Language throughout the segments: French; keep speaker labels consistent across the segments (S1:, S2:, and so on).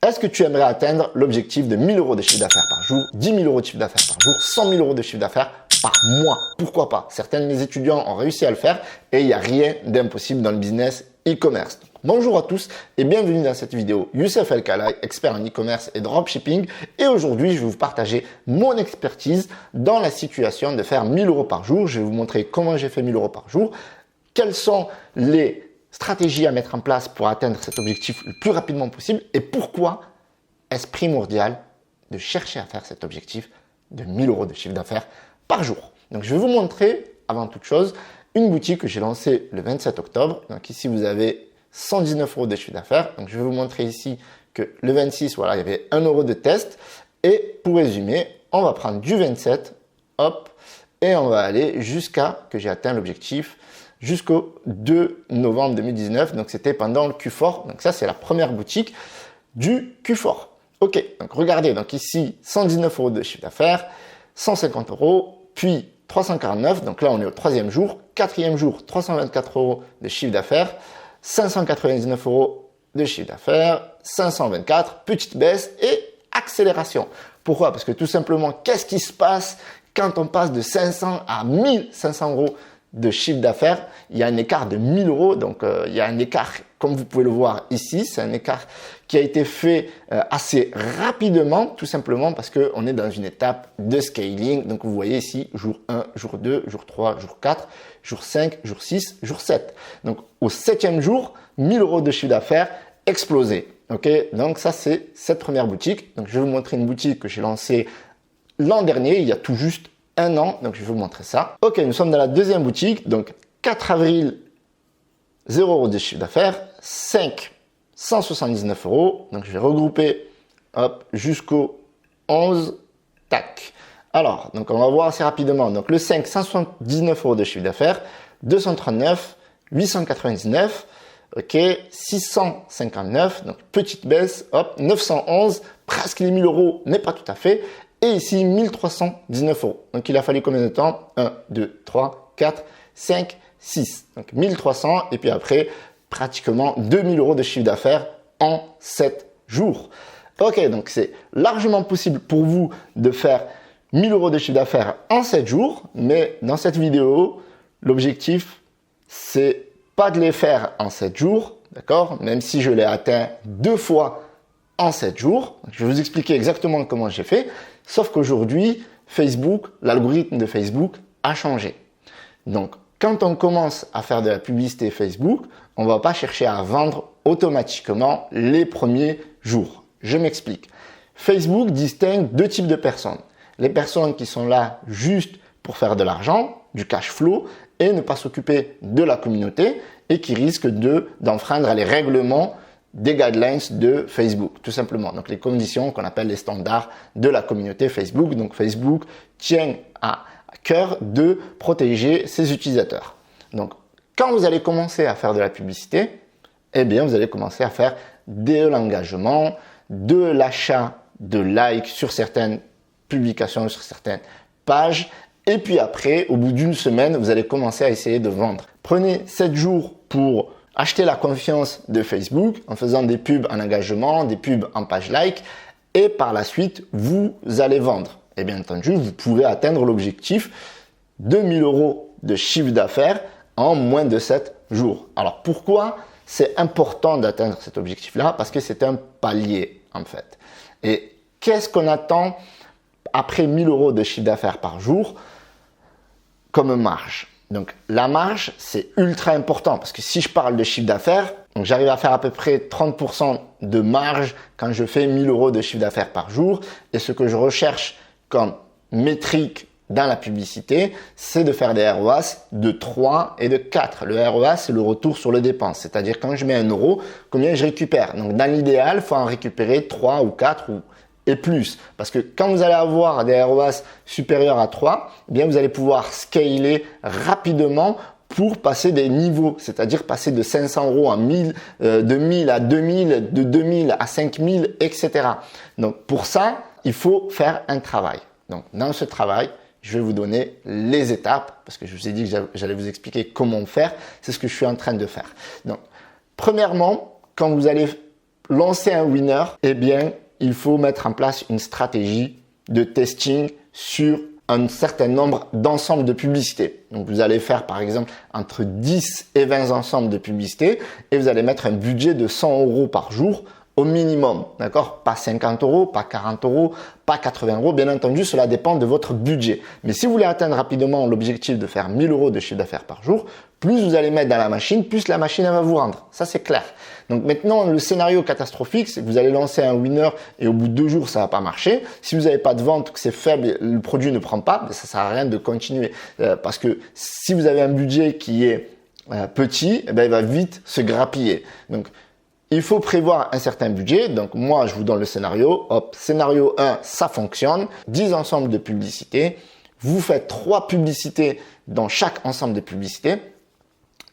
S1: Est-ce que tu aimerais atteindre l'objectif de 1000 € de chiffre d'affaires par jour, 10 000 € de chiffre d'affaires par jour, 100 000 € de chiffre d'affaires par mois? Pourquoi pas? Certains de mes étudiants ont réussi à le faire et il n'y a rien d'impossible dans le business e-commerce. Bonjour à tous et bienvenue dans cette vidéo. Youssef El Khalai, expert en e-commerce et dropshipping. Et aujourd'hui, je vais vous partager mon expertise dans la situation de faire 1000 € par jour. Je vais vous montrer comment j'ai fait 1000 € par jour, quelles sont les stratégies à mettre en place pour atteindre cet objectif le plus rapidement possible et pourquoi est-ce primordial de chercher à faire cet objectif de 1000 € de chiffre d'affaires par jour. Donc, je vais vous montrer avant toute chose une boutique que j'ai lancée le 27 octobre. Donc ici, vous avez 119 € de chiffre d'affaires. Donc, je vais vous montrer ici que le 26, voilà, il y avait 1 € de test. Et pour résumer, on va prendre du 27, hop, et on va aller jusqu'à que j'ai atteint l'objectif jusqu'au 2 novembre 2019. Donc, c'était pendant le Q4. Donc, ça, c'est la première boutique du Q4. OK, donc regardez, donc ici, 119 € de chiffre d'affaires, 150 €, puis 349, donc là, on est au 3e jour. 4e jour, 324 € de chiffre d'affaires, 599 € de chiffre d'affaires, 524, petite baisse et accélération. Pourquoi? Parce que tout simplement, qu'est-ce qui se passe quand on passe de 500 à 1500 € de chiffre d'affaires? Il y a un écart de 1000 €, donc il y a un écart, comme vous pouvez le voir ici, c'est un écart qui a été fait assez rapidement, tout simplement parce qu'on est dans une étape de scaling. Donc vous voyez ici, jour 1, jour 2, jour 3, jour 4, jour 5, jour 6, jour 7. Donc au 7e jour, 1000 € de chiffre d'affaires explosé. Ok, donc ça c'est cette première boutique. Donc je vais vous montrer une boutique que j'ai lancée l'an dernier, il y a tout juste un an. Donc je vais vous montrer ça. Ok, nous sommes dans la deuxième boutique. Donc 4 avril, 0 € de chiffre d'affaires, 5, 179 €. Donc je vais regrouper hop, jusqu'au 11, tac. Alors, donc on va voir assez rapidement. Donc le 5, 179 € de chiffre d'affaires, 239, 899, ok, 659, donc petite baisse, hop, 911, presque les 1000 €, mais pas tout à fait. Et ici, 1319 €. Donc il a fallu combien de temps? 1, 2, 3, 4, 5, 6. Donc 1300 et puis après, pratiquement 2000 € de chiffre d'affaires en 7 jours. Ok, donc c'est largement possible pour vous de faire 1000 € de chiffre d'affaires en 7 jours, mais dans cette vidéo, l'objectif, c'est pas de les faire en 7 jours, d'accord? Même si je l'ai atteint 2 fois en 7 jours. Je vais vous expliquer exactement comment j'ai fait, sauf qu'aujourd'hui, Facebook, l'algorithme de Facebook a changé. Donc, quand on commence à faire de la publicité Facebook, on ne va pas chercher à vendre automatiquement les premiers jours. Je m'explique. Facebook distingue deux types de personnes. Les personnes qui sont là juste pour faire de l'argent, du cash flow, et ne pas s'occuper de la communauté et qui risquent d'enfreindre les règlements des guidelines de Facebook, tout simplement. Donc, les conditions qu'on appelle les standards de la communauté Facebook. Donc, Facebook tient à cœur de protéger ses utilisateurs. Donc, quand vous allez commencer à faire de la publicité, eh bien, vous allez commencer à faire de l'engagement, de l'achat de likes sur certaines publications, sur certaines pages. Et puis après, au bout d'une semaine, vous allez commencer à essayer de vendre. Prenez 7 jours pour acheter la confiance de Facebook en faisant des pubs en engagement, des pubs en page like. Et par la suite, vous allez vendre. Et bien entendu, vous pouvez atteindre l'objectif de 1000 € de chiffre d'affaires en moins de 7 jours. Alors pourquoi c'est important d'atteindre cet objectif-là? Parce que c'est un palier en fait. Et qu'est-ce qu'on attend après 1000 € de chiffre d'affaires par jour comme marge? Donc la marge, c'est ultra important parce que si je parle de chiffre d'affaires, donc j'arrive à faire à peu près 30% de marge quand je fais 1000 € de chiffre d'affaires par jour. Et ce que je recherche comme métrique dans la publicité, c'est de faire des ROAS de 3 et de 4. Le ROAS, c'est le retour sur les dépenses. C'est-à-dire quand je mets 1 €, combien je récupère. Donc dans l'idéal, il faut en récupérer 3 ou 4 et plus. Parce que quand vous allez avoir des ROAS supérieurs à 3, eh bien vous allez pouvoir scaler rapidement pour passer des niveaux, c'est-à-dire passer de 500 € à 1000, de 1000 à 2000, de 2000 à 5000, etc. Donc pour ça, il faut faire un travail. Donc dans ce travail, je vais vous donner les étapes parce que je vous ai dit que j'allais vous expliquer comment faire. C'est ce que je suis en train de faire. Donc premièrement, quand vous allez lancer un winner, eh bien, il faut mettre en place une stratégie de testing sur un certain nombre d'ensembles de publicités. Donc, vous allez faire, par exemple, entre 10 et 20 ensembles de publicités et vous allez mettre un budget de 100 € par jour au minimum, d'accord? Pas 50 €, pas 40 €, pas 80 €. Bien entendu, cela dépend de votre budget. Mais si vous voulez atteindre rapidement l'objectif de faire 1000 € de chiffre d'affaires par jour, plus vous allez mettre dans la machine, plus la machine elle va vous rendre. Ça, c'est clair. Donc maintenant, le scénario catastrophique, c'est que vous allez lancer un winner et au bout de 2 jours, ça va pas marcher. Si vous n'avez pas de vente, que c'est faible, le produit ne prend pas, ça sert à rien de continuer. Parce que si vous avez un budget qui est petit, il va vite se grappiller. Donc, il faut prévoir un certain budget. Donc, moi, je vous donne le scénario. Hop, scénario 1, ça fonctionne. 10 ensembles de publicités. Vous faites 3 publicités dans chaque ensemble de publicités.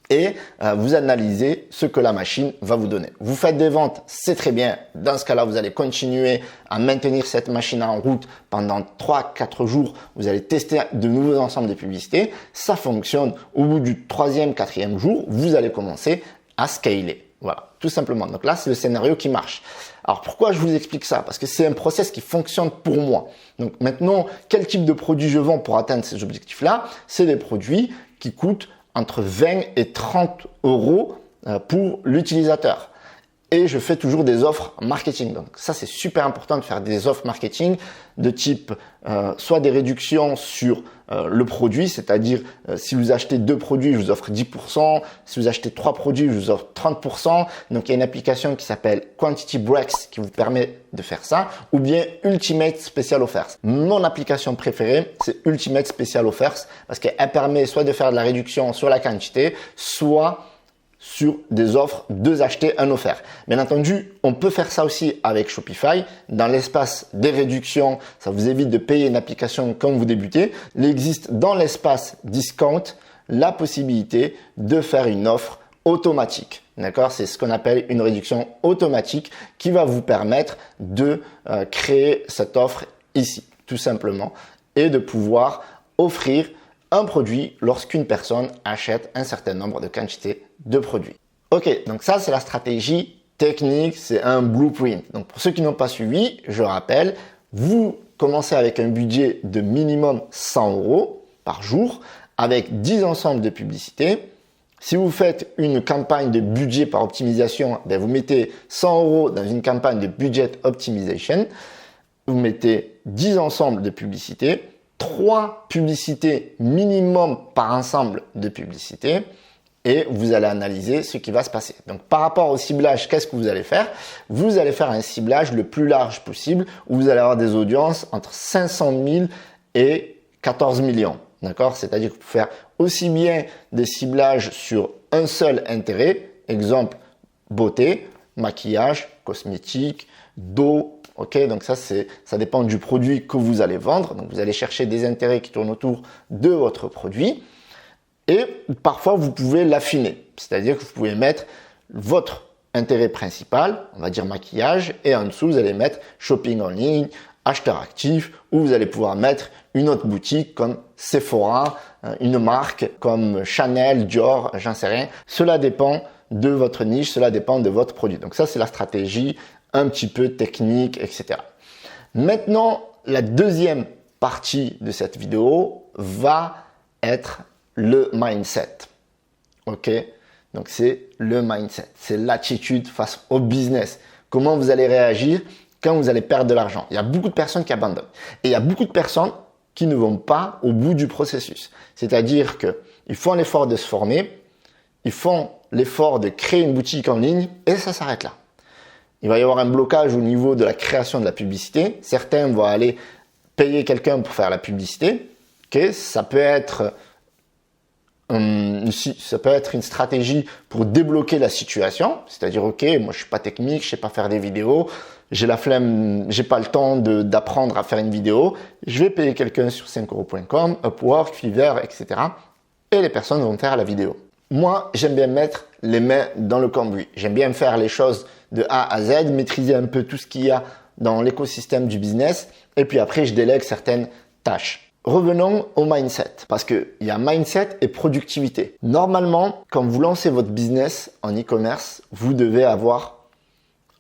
S1: Et vous analysez ce que la machine va vous donner. Vous faites des ventes, c'est très bien. Dans ce cas-là, vous allez continuer à maintenir cette machine en route pendant 3-4 jours. Vous allez tester de nouveaux ensembles de publicités. Ça fonctionne. Au bout du 3e, 4e jour, vous allez commencer à scaler. Voilà, tout simplement. Donc là, c'est le scénario qui marche. Alors pourquoi je vous explique ça? Parce que c'est un process qui fonctionne pour moi. Donc maintenant, quel type de produit je vends pour atteindre ces objectifs-là? C'est des produits qui coûtent entre 20 et 30 € pour l'utilisateur. Et je fais toujours des offres marketing. Donc ça, c'est super important de faire des offres marketing de type soit des réductions sur le produit, c'est-à-dire si vous achetez 2 produits, je vous offre 10%. Si vous achetez 3 produits, je vous offre 30%. Donc il y a une application qui s'appelle Quantity Breaks qui vous permet de faire ça. Ou bien Ultimate Special Offers. Mon application préférée, c'est Ultimate Special Offers parce qu'elle permet soit de faire de la réduction sur la quantité, soit sur des offres 2 achetés, 1 offert. Bien entendu, on peut faire ça aussi avec Shopify. Dans l'espace des réductions, ça vous évite de payer une application quand vous débutez. Il existe dans l'espace discount la possibilité de faire une offre automatique. D'accord? C'est ce qu'on appelle une réduction automatique qui va vous permettre de créer cette offre ici, tout simplement, et de pouvoir offrir un produit lorsqu'une personne achète un certain nombre de quantités de produits. Ok, donc ça c'est la stratégie technique, c'est un blueprint. Donc pour ceux qui n'ont pas suivi, je rappelle, vous commencez avec un budget de minimum 100 € par jour avec 10 ensembles de publicités. Si vous faites une campagne de budget par optimisation, vous mettez 100 € dans une campagne de budget optimization. Vous mettez 10 ensembles de publicités. 3 publicités minimum par ensemble de publicités et vous allez analyser ce qui va se passer. Donc, par rapport au ciblage, qu'est-ce que vous allez faire? Vous allez faire un ciblage le plus large possible où vous allez avoir des audiences entre 500 000 et 14 millions. D'accord? C'est-à-dire que vous pouvez faire aussi bien des ciblages sur un seul intérêt, exemple beauté, maquillage, cosmétique, dos. Ok, donc ça dépend du produit que vous allez vendre. Donc vous allez chercher des intérêts qui tournent autour de votre produit. Et parfois vous pouvez l'affiner, c'est-à-dire que vous pouvez mettre votre intérêt principal, on va dire maquillage, et en dessous vous allez mettre shopping en ligne, acheteur actif, ou vous allez pouvoir mettre une autre boutique comme Sephora, une marque comme Chanel, Dior, j'en sais rien. Cela dépend de votre niche, cela dépend de votre produit. Donc ça c'est la stratégie un petit peu technique, etc. Maintenant, la deuxième partie de cette vidéo va être le mindset. Ok? Donc, c'est le mindset. C'est l'attitude face au business. Comment vous allez réagir quand vous allez perdre de l'argent. Il y a beaucoup de personnes qui abandonnent. Et il y a beaucoup de personnes qui ne vont pas au bout du processus. C'est-à-dire qu'ils font l'effort de se former, ils font l'effort de créer une boutique en ligne et ça s'arrête là. Il va y avoir un blocage au niveau de la création de la publicité. Certains vont aller payer quelqu'un pour faire la publicité. Okay, ça peut être une stratégie pour débloquer la situation. C'est-à-dire, ok, moi je suis pas technique, je sais pas faire des vidéos, j'ai la flemme, j'ai pas le temps d'apprendre à faire une vidéo. Je vais payer quelqu'un sur 5euros.com, Upwork, Fiverr, etc. Et les personnes vont faire la vidéo. Moi, j'aime bien mettre les mains dans le cambouis. J'aime bien faire les choses de A à Z, maîtriser un peu tout ce qu'il y a dans l'écosystème du business. Et puis après, je délègue certaines tâches. Revenons au mindset, parce qu'il y a mindset et productivité. Normalement, quand vous lancez votre business en e-commerce, vous devez avoir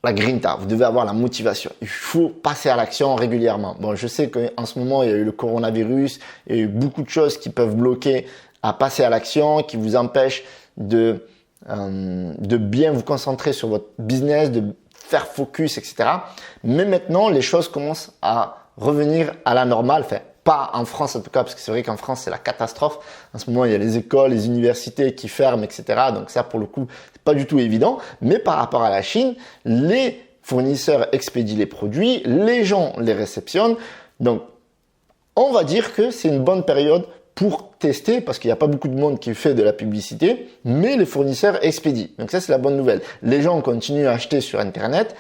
S1: la grinta, vous devez avoir la motivation. Il faut passer à l'action régulièrement. Bon, je sais qu'en ce moment, il y a eu le coronavirus, il y a eu beaucoup de choses qui peuvent bloquer à passer à l'action, qui vous empêchent de bien vous concentrer sur votre business, de faire focus, etc. Mais maintenant, les choses commencent à revenir à la normale. Enfin, pas en France en tout cas, parce que c'est vrai qu'en France, c'est la catastrophe. En ce moment, il y a les écoles, les universités qui ferment, etc. Donc ça, pour le coup, c'est pas du tout évident. Mais par rapport à la Chine, les fournisseurs expédient les produits, les gens les réceptionnent. Donc, on va dire que c'est une bonne période pour tester, parce qu'il n'y a pas beaucoup de monde qui fait de la publicité, mais les fournisseurs expédient. Donc ça, c'est la bonne nouvelle. Les gens continuent à acheter sur Internet.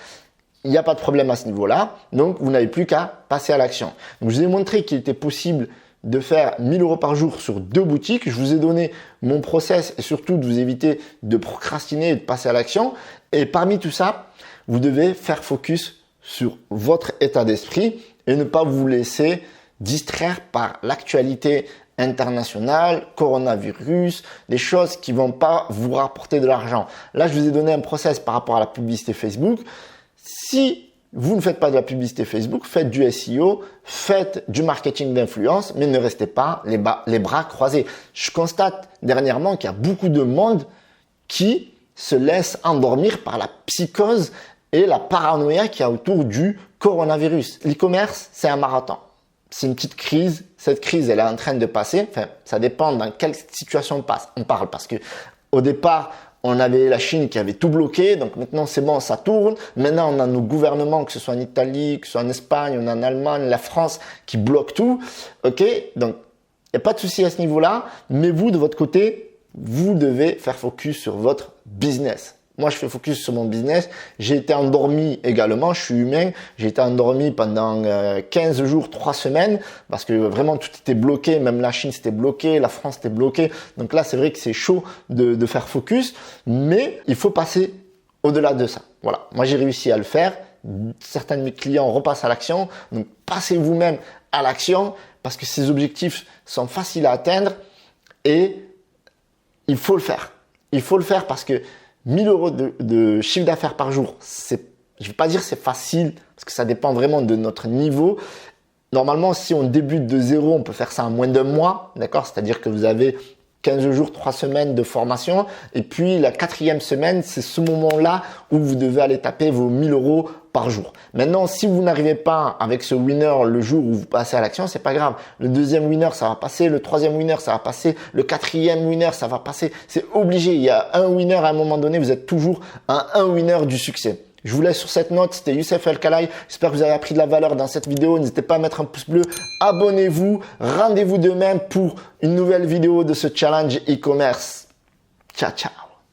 S1: Il n'y a pas de problème à ce niveau-là. Donc, vous n'avez plus qu'à passer à l'action. Donc, je vous ai montré qu'il était possible de faire 1000 euros par jour sur 2 boutiques. Je vous ai donné mon process et surtout de vous éviter de procrastiner et de passer à l'action. Et parmi tout ça, vous devez faire focus sur votre état d'esprit et ne pas vous laisser distraire par l'actualité internationale, coronavirus, des choses qui vont pas vous rapporter de l'argent. Là, je vous ai donné un process par rapport à la publicité Facebook. Si vous ne faites pas de la publicité Facebook, faites du SEO, faites du marketing d'influence, mais ne restez pas les bras croisés. Je constate dernièrement qu'il y a beaucoup de monde qui se laisse endormir par la psychose et la paranoïa qu'il y a autour du coronavirus. L'e-commerce, c'est un marathon. C'est une petite crise. Cette crise, elle est en train de passer. Enfin, ça dépend dans quelle situation on parle. Parce que au départ, on avait la Chine qui avait tout bloqué. Donc maintenant, c'est bon, ça tourne. Maintenant, on a nos gouvernements, que ce soit en Italie, que ce soit en Espagne, on a en Allemagne, la France, qui bloquent tout. OK? Donc, il n'y a pas de souci à ce niveau-là. Mais vous, de votre côté, vous devez faire focus sur votre business. Moi, je fais focus sur mon business. J'ai été endormi également. Je suis humain. J'ai été endormi pendant 15 jours, 3 semaines parce que vraiment tout était bloqué. Même la Chine c'était bloqué, la France était bloquée. Donc là, c'est vrai que c'est chaud de faire focus, mais il faut passer au-delà de ça. Voilà. Moi, j'ai réussi à le faire. Certains de mes clients repassent à l'action. Donc, passez vous-même à l'action parce que ces objectifs sont faciles à atteindre et il faut le faire. Il faut le faire parce que 1000 euros de chiffre d'affaires par jour, je ne vais pas dire c'est facile parce que ça dépend vraiment de notre niveau. Normalement, si on débute de zéro, on peut faire ça en moins d'un mois, d'accord? C'est-à-dire que vous avez 15 jours, 3 semaines de formation et puis la 4e semaine, c'est ce moment-là où vous devez aller taper vos 1000 euros par jour. Maintenant, si vous n'arrivez pas avec ce winner le jour où vous passez à l'action, c'est pas grave. Le 2e winner, ça va passer. Le 3e winner, ça va passer. Le 4e winner, ça va passer. C'est obligé. Il y a un winner à un moment donné. Vous êtes toujours un winner du succès. Je vous laisse sur cette note. C'était Youssef El Khalai. J'espère que vous avez appris de la valeur dans cette vidéo. N'hésitez pas à mettre un pouce bleu. Abonnez-vous. Rendez-vous demain pour une nouvelle vidéo de ce challenge e-commerce. Ciao, ciao.